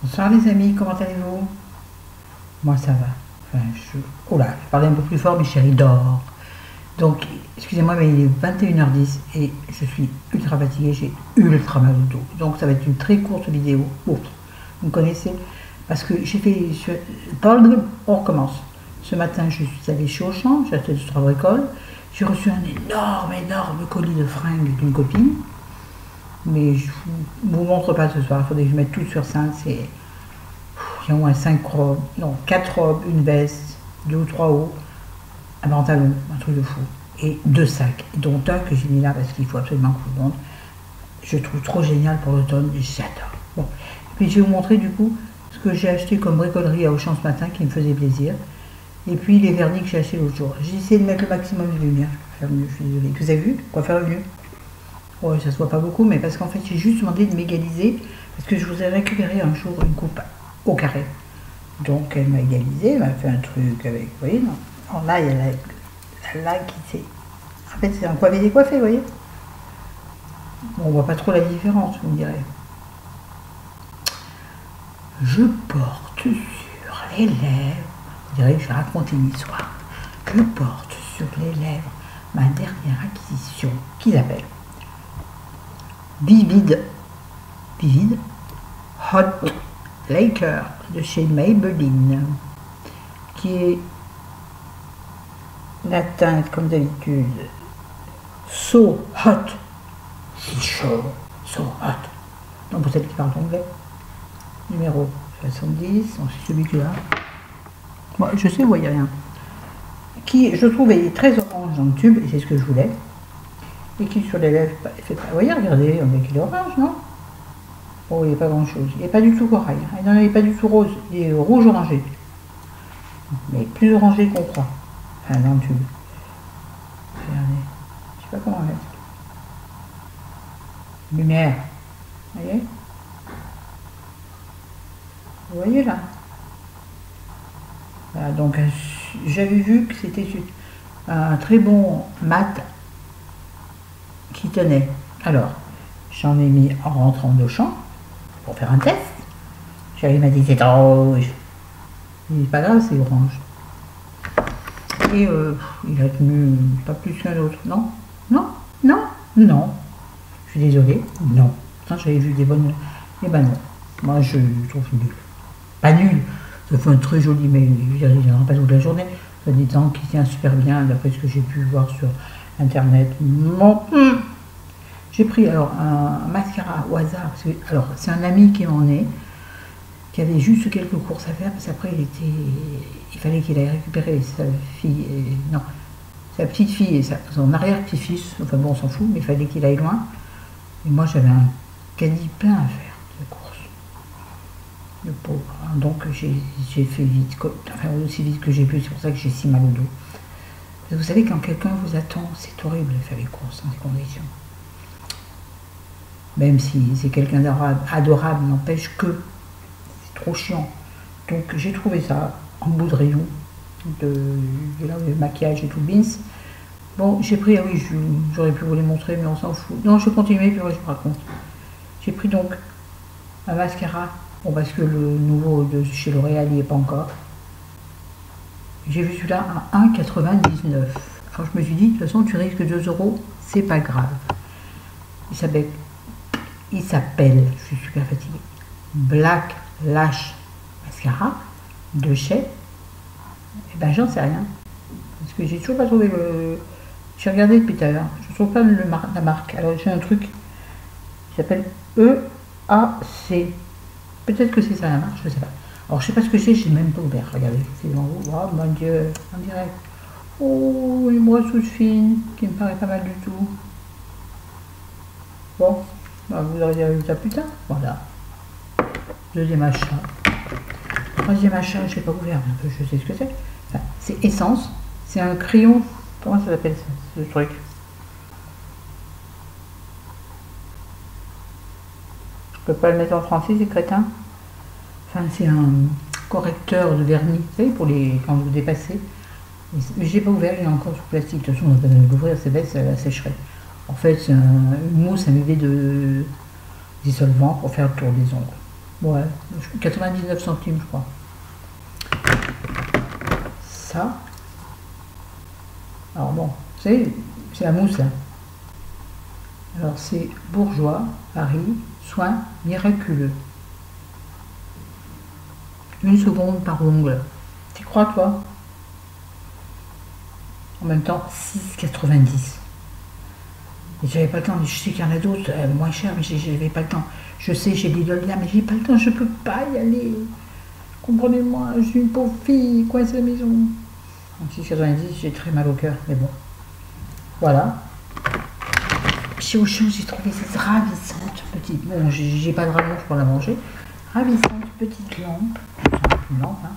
Bonsoir les amis, comment allez-vous? Moi ça va. Enfin, oh là, je parlais un peu plus fort, mes chéris dort. Donc, excusez-moi, mais il est 21h10 et je suis ultra fatiguée, j'ai ultra mal au dos. Donc ça va être une très courte vidéo. Courte. Vous me connaissez? Parce que j'ai fait... On recommence. Ce matin, je suis allée chez Auchan, j'ai acheté du trois bricoles. J'ai reçu un énorme colis de fringues d'une copine. Mais je ne vous montre pas ce soir, il faudrait que je mette tout sur 5. C'est... Il y a au moins 5 robes, non, 4 robes, une veste, 2 ou 3 hauts, un pantalon, un truc de fou. Et 2 sacs, dont un que j'ai mis là parce qu'il faut absolument que je vous montre. Je trouve trop génial pour l'automne, j'adore. Bon. Et puis je vais vous montrer du coup ce que j'ai acheté comme bricolerie à Auchan ce matin qui me faisait plaisir. Et puis les vernis que j'ai achetés l'autre jour. J'ai essayé de mettre le maximum de lumière, je peux faire mieux, je suis désolée. Vous avez vu quoi faire mieux? Ouais, ça se voit pas beaucoup, mais parce qu'en fait j'ai juste demandé de m'égaliser, parce que je vous ai récupéré un jour une coupe au carré. Donc elle m'a égalisé, elle m'a fait un truc avec, vous voyez, non. Alors là, il y a la qui s'est... En fait, c'est un coiffé décoiffé, vous voyez. Bon, on voit pas trop la différence, vous me direz. Je porte sur les lèvres, vous direz que je vais raconter une histoire. Je porte sur les lèvres ma dernière acquisition, qui s'appelle Vivid Hot Laker de chez Maybelline, qui est la teinte comme d'habitude So Hot, si chaud, So Hot. Donc pour celle qui parle anglais, numéro 70, c'est celui-là. Moi je sais, vous voyez rien. Qui je trouve est très orange dans le tube, et c'est ce que je voulais. Et qui sur les lèvres, fait pas. Vous voyez, regardez, on voit qu'il est orange, non? Oh, il n'y a pas grand chose. Il n'est pas du tout corail. Il n'est pas du tout rose. Il est rouge orangé. Mais plus orangé qu'on croit. Enfin, dans le tube. Regardez. Je sais pas comment mettre. Lumière. Vous voyez? Vous voyez là? Voilà, donc j'avais vu que c'était un très bon mat qui tenait. Alors, j'en ai mis en rentrant de champ pour faire un test. Chérie m'a dit c'est rouge. Il n'est pas grave, c'est orange. Et il a tenu pas plus qu'un autre. Non, non, non, non. Je suis désolée, non. Quand j'avais vu des bonnes. Eh ben non. Moi je trouve nul. Pas nul. Ça fait un très joli, mais il n'y en a pas toute la journée. Ça dit tant qui tient super bien, d'après ce que j'ai pu voir sur internet. Bon. J'ai pris alors un mascara au hasard. Alors c'est un ami qui en est, qui avait juste quelques courses à faire, parce qu'après il fallait qu'il aille récupérer sa fille, non, sa petite fille et son arrière-petit-fils, enfin bon on s'en fout, mais il fallait qu'il aille loin. Et moi j'avais un caddie plein à faire de courses. Le pauvre. Donc j'ai fait vite, enfin aussi vite que j'ai pu, c'est pour ça que j'ai si mal au dos. Parce que vous savez, quand quelqu'un vous attend, c'est horrible de faire les courses dans ces conditions. Même si c'est quelqu'un adorable, n'empêche que c'est trop chiant. Donc j'ai trouvé ça en bout de rayon, de maquillage et tout, bins. Bon, j'ai pris, ah oui, j'aurais pu vous les montrer, mais on s'en fout. Non, je vais continuer, puis je vous raconte. J'ai pris donc un mascara, bon, parce que le nouveau de chez L'Oréal n'y est pas encore. J'ai vu celui-là à 1,99. Alors je me suis dit, de toute façon, tu risques 2 €, c'est pas grave. Il s'appelle, je suis super fatiguée, Black Lash Mascara de chez, eh ben j'en sais rien, parce que j'ai toujours pas trouvé le, j'ai regardé depuis tout à l'heure, je trouve pas la marque. Alors j'ai un truc qui s'appelle EAC, peut-être que c'est ça la marque, je sais pas. Alors je sais pas ce que j'ai même pas ouvert, regardez, c'est devant vous, oh mon dieu, en direct. Oh, une brosse fine qui me paraît pas mal du tout. Bon. Vous aurez des résultats plus tard. Voilà. Deuxième achat. Troisième achat, je ne l'ai pas ouvert, mais je sais ce que c'est. Enfin, c'est Essence. C'est un crayon. Comment ça s'appelle ça, ce truc? Je ne peux pas le mettre en français, c'est crétin. Enfin, c'est un correcteur de vernis, vous savez, pour les quand vous dépassez. Mais je l'ai pas ouvert, il est encore sous plastique. De toute façon, on va l'ouvrir, c'est bête, ça la sécherait. En fait, c'est une mousse, un bébé de dissolvant pour faire le tour des ongles. Ouais, 99 centimes, je crois. Ça. Alors bon, c'est la mousse là. Alors c'est Bourjois, Paris, soin miraculeux. 1 seconde par ongle. Tu crois toi? En même temps, 6,90. Et j'avais pas le temps, je sais qu'il y en a d'autres moins chers, mais j'avais pas le temps. Je sais, j'ai des dollars, mais j'ai pas le temps, je peux pas y aller. Comprenez-moi, je suis une pauvre fille, coincée à la maison. En 6,90, j'ai très mal au cœur, mais bon. Voilà. Chez Auchan, j'ai trouvé cette ravissante petite. Bon, j'ai pas de rallonge pour la manger. Ravissante petite lampe. Une lampe, hein.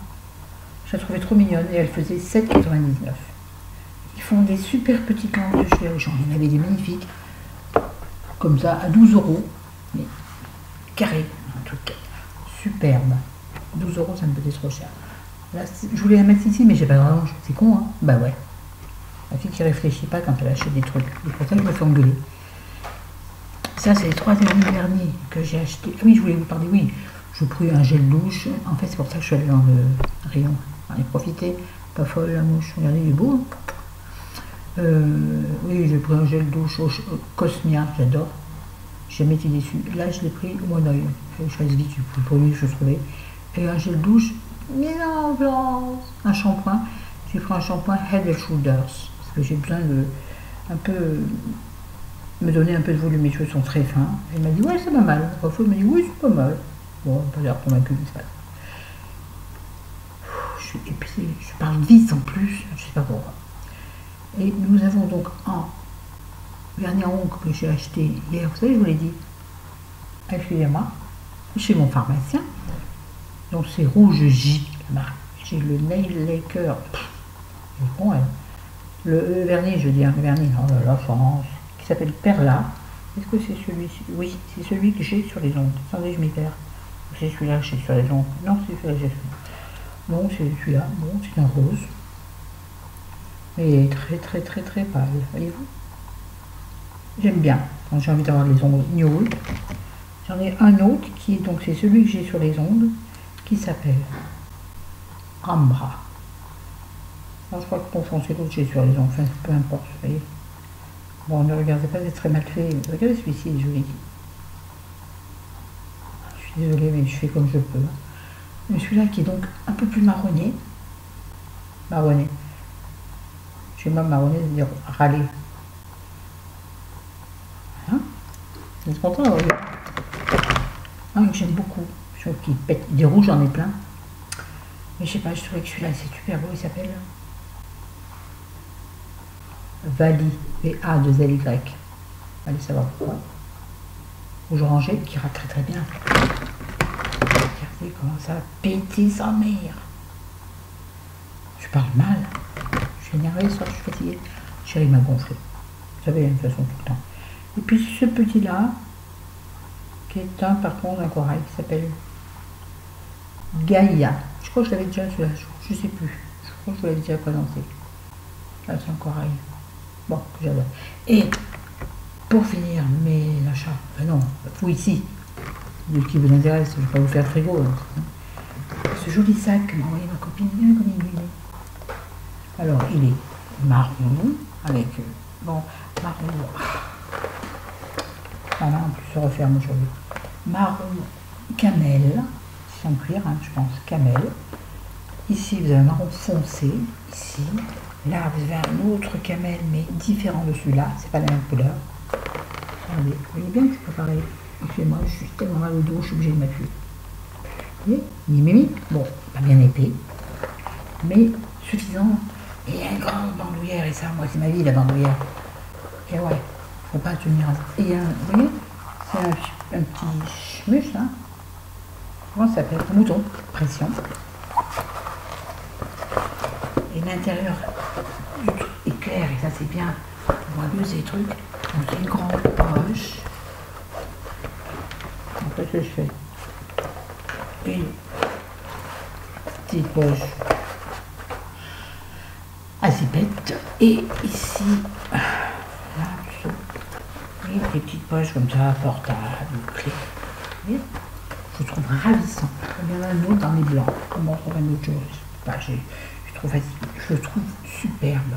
Je la trouvais trop mignonne et elle faisait 7,99. Ils font des super petites lampes de chez Auchan. Il y en avait des magnifiques. Comme ça, à 12 euros. Mais carré. Un truc superbe. 12 euros, ça me faisait trop cher. Là, je voulais la mettre ici, mais j'ai pas de rallonge. C'est con, hein? Bah ouais. La fille qui réfléchit pas quand elle achète des trucs. C'est pour ça que je me fais engueuler. Ça, c'est les 3 derniers vernis que j'ai acheté. Ah oui, je voulais vous parler, oui. Je pris un gel douche. En fait, c'est pour ça que je suis allée dans le rayon. J'en ai profité. Pas folle la mouche. Regardez, il est beau. Hein. Oui, j'ai pris un gel douche au Cosmia, j'adore. J'ai jamais été déçue. Là, je l'ai pris au Monoeil. Je fasse vite, pour lui, je trouvais. Et un gel douche. Mais non, Blanche. Un shampoing. J'ai pris un shampoing Head and Shoulders. Parce que j'ai besoin de un peu me donner un peu de volume. Mes cheveux sont très fins. Elle m'a dit, ouais, c'est pas mal. Parfois, elle m'a dit, oui, c'est pas mal. Bon, pas l'air convaincu, c'est pas. Je suis épuisée. Je parle vite en plus. Je sais pas pourquoi. Et nous avons donc un vernis à ongles que j'ai acheté hier. Vous savez, je vous l'ai dit. Excusez-moi. Chez mon pharmacien. Donc, c'est Rouge J, la marque. J'ai le Nail Laker. C'est bon, elle. Le vernis, je veux dire, le vernis, oh là là, France, qui s'appelle Perla. Est-ce que c'est celui-ci? Oui, c'est celui que j'ai sur les ongles. Attendez, je m'y perds. C'est celui-là que j'ai sur les ongles. Non, c'est celui-là que j'ai fait. Non, c'est celui-là. Bon, c'est un rose. Mais il est très, très, très, très pâle. Voyez-vous? J'aime bien quand j'ai envie d'avoir les ongles nude. J'en ai un autre qui est donc, c'est celui que j'ai sur les ongles, qui s'appelle Ambra. Alors, je crois que pour foncer l'autre, j'ai sur les ongles. Enfin, peu importe, vous voyez. Bon, ne regardez pas, c'est très mal fait. Regardez celui-ci, il est joli. Je suis désolée, mais je fais comme je peux. Mais celui-là qui est donc un peu plus marronné. Marronné. Chez moi, marronné, ça veut dire râler. Hein? Vous êtes content, oui. Un que j'aime beaucoup. Je trouve qu'il pète. Des rouges, j'en ai plein. Mais je sais pas, je trouvais que celui-là, c'est super beau. Il s'appelle Vali. V-A-2-L-Y. Allez savoir pourquoi. Rouge orangé qui ira très très bien. Regardez comment ça va péter sa mère. Je parle mal. Je suis énervée, ça, je suis fatiguée. Chérie m'a gonflé. Vous savez, de toute façon, tout le temps. Et puis ce petit-là, qui est un, par contre, un corail, qui s'appelle Gaïa. Je crois que je l'avais déjà, je sais plus. Je crois que je vous l'avais déjà présenté. Là, c'est un corail. Bon, que j'adore. Et pour finir, mes achats, non, vous ici, de qui vous intéresse, je ne vais pas vous faire frigo. Hein. Ce joli sac que m'a envoyé ma copine, bien comme il est. Alors, il est marron, avec, bon, marron, voilà, en plus se referme aujourd'hui. Marron camel, c'est en cuir, hein, je pense, camel. Ici, vous avez un marron foncé, ici. Là, vous avez un autre camel, mais différent de celui-là, c'est pas la même couleur. Regardez, vous voyez bien que c'est pas pareil. Excusez-moi, je suis tellement mal au dos, je suis obligée de m'appuyer. Vous voyez, mimi, bon, pas bien épais, mais suffisant. Et il y a une grande bandoulière, et ça, moi, c'est ma vie, la bandoulière. Et ouais, faut pas tenir. Et il y a un, vous voyez, c'est un petit schmuss, là. Comment ça s'appelle? Un mouton, pression. Et l'intérieur du truc est clair, et ça, c'est bien. On voit mieux ces trucs. Donc, il y a une grande poche. Après, ce que je fais, une petite poche à zipette. Et ici, là, et des petites poches comme ça, portables, clés. Vous voyez? je trouve ravissant. Il y en a un autre dans les blancs. Comment on trouve un autre chose? Je le trouve superbe.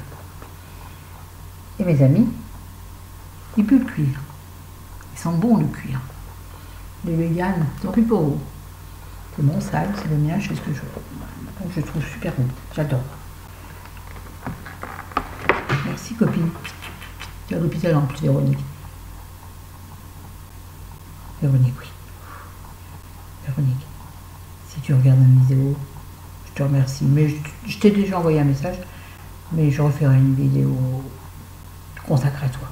Et mes amis, il pue le cuir. Ils sont bons le cuir. Les véganes, tant pis pour vous. C'est mon sac, c'est le mien, je fais ce que je veux. Donc je trouve super bon. J'adore. Merci copine. Tu as l'hôpital en plus, Véronique. Véronique, oui. Véronique, si tu regardes ma vidéo, je te remercie. Mais je t'ai déjà envoyé un message, mais je referai une vidéo consacrée à toi,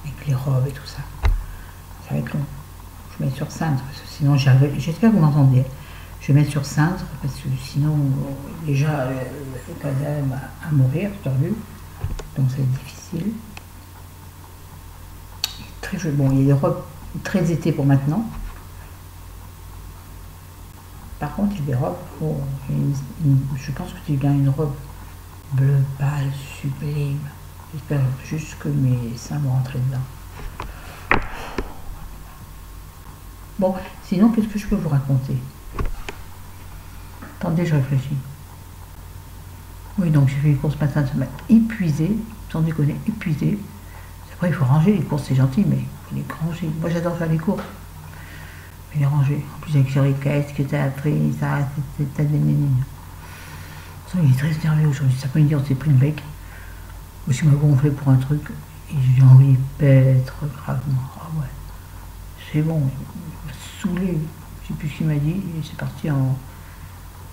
avec les robes et tout ça. Ça va être long. Je mets sur cintre, parce que sinon j'espère que vous m'entendez. Je vais mettre sur cintre, parce que sinon, déjà, le cadavre à mourir, tordu. Donc ça va être difficile. Très joli. Bon, il y a des robes très été pour maintenant. Par contre, il y a des robes, oh, je pense que tu gagnes une robe bleu pâle, sublime. J'espère juste que mes seins vont rentrer dedans. Bon, sinon, qu'est-ce que je peux vous raconter? Attendez, je réfléchis. Oui, donc j'ai fait les courses ce matin, ça m'a épuisé, sans déconner, épuisé. Après, il faut ranger les courses, c'est gentil, mais il faut les ranger. Moi, j'adore faire les courses. Mais les ranger. En plus, avec les caisses que tu as appris, ça, t'as des nénines. Il est très énervé aujourd'hui. Cet après-midi, on s'est pris le bec. Aussi, il m'a gonflé pour un truc. Et j'ai envie de pètre gravement. Ah ouais, c'est bon, il m'a saoulé. Je sais plus ce qu'il m'a dit. Et c'est parti en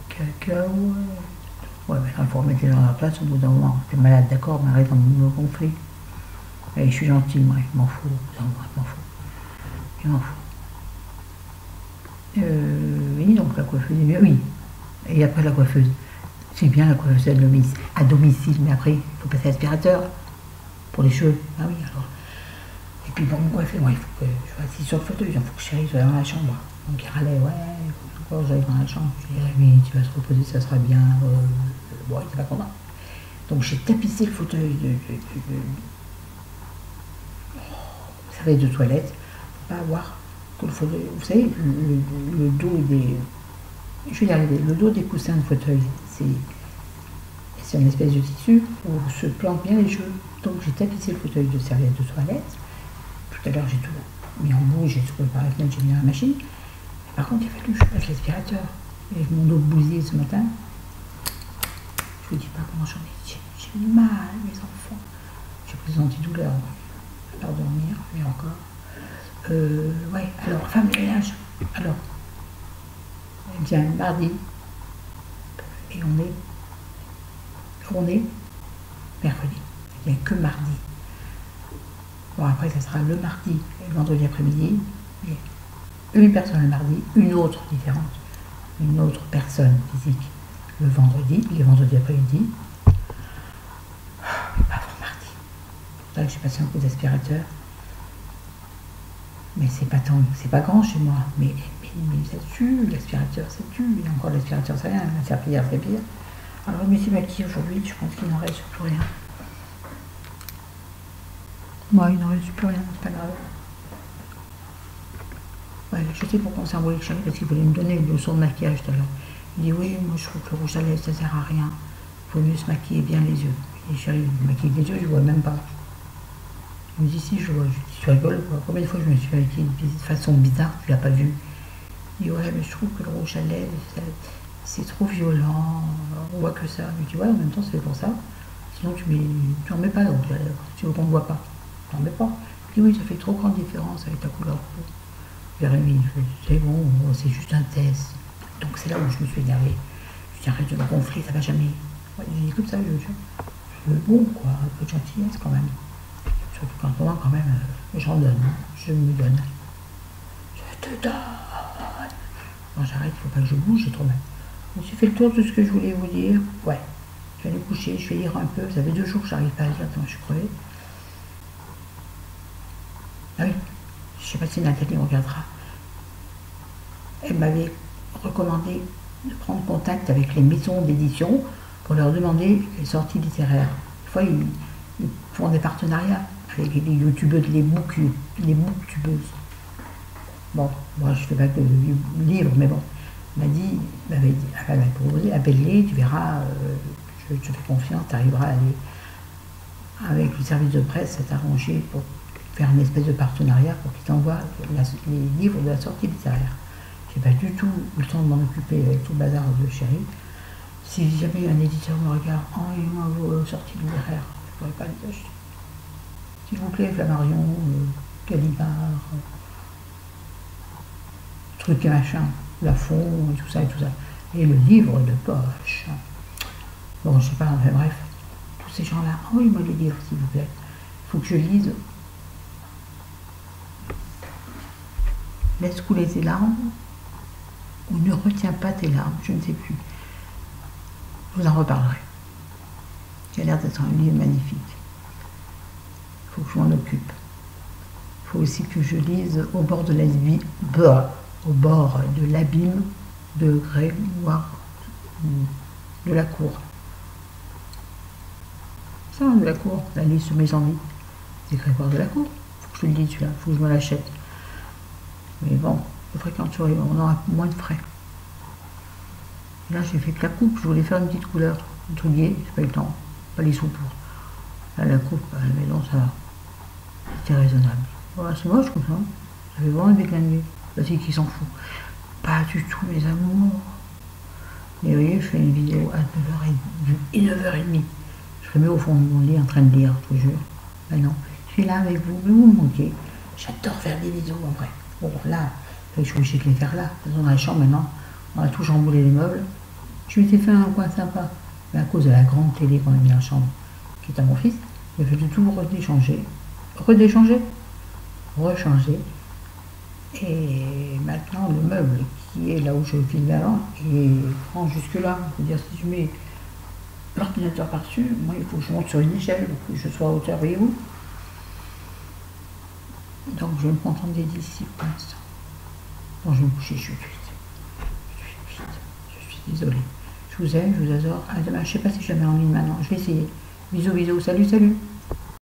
cacao. Ouais, mais là, il faut remettre les gens à la place au bout d'un moment. T'es malade, d'accord, mais arrête de me gonfler. Et je suis gentil, moi, je m'en fous. Je m'en fous. Oui, donc la coiffeuse est bien, oui. Et après la coiffeuse, c'est bien la coiffeuse à domicile, mais après, il faut passer l'aspirateur pour les cheveux. Ah oui, alors. Et puis pour me coiffer, moi, il faut que je sois assis sur le fauteuil, il faut que chérie soit dans la chambre. Donc il râlait, ouais, il faut que j'aille dans la chambre. Je dirais, oui, tu vas te reposer, ça sera bien. Bon, il était pas content. Donc j'ai tapissé le fauteuil vous savez, de toilette, pour pas avoir que le fauteuil. Vous savez, le dos des. Je vais y arriver. Le dos des coussins de fauteuil, c'est une espèce de tissu où se plantent bien les cheveux. Donc j'ai tapissé le fauteuil de serviette de toilette. Tout à l'heure, j'ai tout mis en bouche, j'ai tout préparé, j'ai mis dans la machine. Et par contre, il a fallu que je passe l'aspirateur. Et mon dos bousillé ce matin. Je ne vous dis pas comment j'en ai. J'ai mal, mes enfants. J'ai pris des antidouleurs, à part dormir, mais encore. Ouais, alors, femme de ménage. Alors, elle vient mardi. Et on est mercredi. Il n'y a que mardi. Bon, après, ça sera le mardi et le vendredi après-midi. Une personne le mardi, une autre différente, une autre personne physique le vendredi, les vendredis après-midi. Pas avant mardi. C'est pour ça que j'ai passé un coup d'aspirateur. Mais c'est pas grand chez moi. Mais ça tue, l'aspirateur, ça tue. Et encore l'aspirateur, c'est rien. La serpillière, c'est pire. Alors, je me suis maquillée aujourd'hui, je pense qu'il n'en reste plus rien. Moi, il n'en reste plus rien, c'est pas grave. Ouais, je sais pourquoi on s'est envoyé le chéri, parce qu'il voulait me donner une leçon de maquillage tout à l'heure. Il dit oui, moi je trouve que le rouge à lèvres ça sert à rien. Il faut mieux se maquiller bien les yeux. Et chéri, je me maquille les yeux, je vois même pas. Il me dit si, je vois. Je dis tu rigoles quoi. Combien de fois je me suis maquillée de façon bizarre, tu l'as pas vu. Il dit ouais, mais je trouve que le rouge à lèvres, c'est trop violent, on voit que ça. Mais tu vois, en même temps c'est pour ça. Sinon tu n'en mets pas le rouge à lèvres, tu veux qu'on ne voit pas. Tu n'en mets pas. Il dit oui, ça fait trop grande différence avec ta couleur de peau. Jérémy, c'est bon, c'est juste un test. Donc c'est là où je me suis énervée. Je dis arrête de me gonfler, ça va jamais. Ouais, j'ai dit comme ça, je veux bon quoi, un peu de gentillesse quand même. Surtout quand on a quand même, j'en donne, je me donne. Je te donne. Bon j'arrête, il faut pas que je bouge, j'ai trop mal. Je me suis fait le tour de ce que je voulais vous dire. Ouais, je vais aller coucher, je vais lire un peu. Ça fait 2 jours que j'arrive pas à lire, tellement je suis crevée. Ah oui, je sais pas si Nathalie regardera. Elle m'avait recommandé de prendre contact avec les maisons d'édition pour leur demander les sorties littéraires. Des fois, ils font des partenariats avec les youtubeuses, les booktubeuses. Bon, moi je fais pas que le livre, mais bon, elle m'a proposé, appelle-les, tu verras, je te fais confiance, tu arriveras à aller avec le service de presse, c'est arrangé pour faire une espèce de partenariat pour qu'ils t'envoient les livres de la sortie littéraire. J'ai pas du tout eu le temps de m'en occuper avec tout le bazar de Chéri. Si jamais un éditeur me regarde, oh, il m'a vos sorties littéraires, je ne pourrais pas les acheter. S'il vous plaît, Flammarion, Gallimard, truc et machin, Lafon, et tout ça, et tout ça. Et le livre de poche. Bon, je sais pas, enfin bref, tous ces gens-là, envoyez-moi les livres, s'il vous plaît. Il faut que je lise. Laisse couler tes larmes, ou ne retiens pas tes larmes, je ne sais plus. Je vous en reparlerai. Il a l'air d'être un livre magnifique. Il faut que je m'en occupe. Il faut aussi que je lise au bord de l'abîme de Grégoire de la Cour. Ça, de la Cour, la liste de mes envies. C'est Grégoire de la Cour. Il faut que je le lise celui-là, il faut que je me l'achète. Mais bon, je fréquenterai, on aura moins de frais. Et là, j'ai fait que la coupe, je voulais faire une petite couleur. Un truc gai, j'ai pas eu le temps, pas les sous pour. Là, la coupe, mais non, ça va. C'était raisonnable. Voilà, c'est moche comme ça. Ça fait vraiment des décliner. La fille qui s'en fout. Pas du tout, mes amours. Mais vous voyez, je fais une vidéo à 9h30. Je serais mieux au fond de mon lit en train de lire, je vous jure. Ben non, je suis là avec vous, mais vous me manquez. J'adore faire des vidéos en vrai. Bon, là, je suis obligée de les faire là. Dans la chambre maintenant, on a tout chamboulé les meubles. Je m'étais fait un coin sympa. Mais à cause de la grande télé qu'on a mis dans la chambre, qui est à mon fils, il a fallu tout redéchanger. Rechanger. Et maintenant, le meuble qui est là où je filme avant, il prend jusque là. C'est-à-dire, si je mets l'ordinateur par-dessus, moi, il faut que je monte sur une échelle pour que je sois à hauteur, voyez-vous. Donc, je vais me contenter d'ici pour l'instant. Bon, je vais me coucher, je suis cuite. Je suis désolée. Je vous aime, je vous adore. À demain. Je ne sais pas si je la mets en ligne maintenant. Je vais essayer. Bisous, bisous. Salut, salut.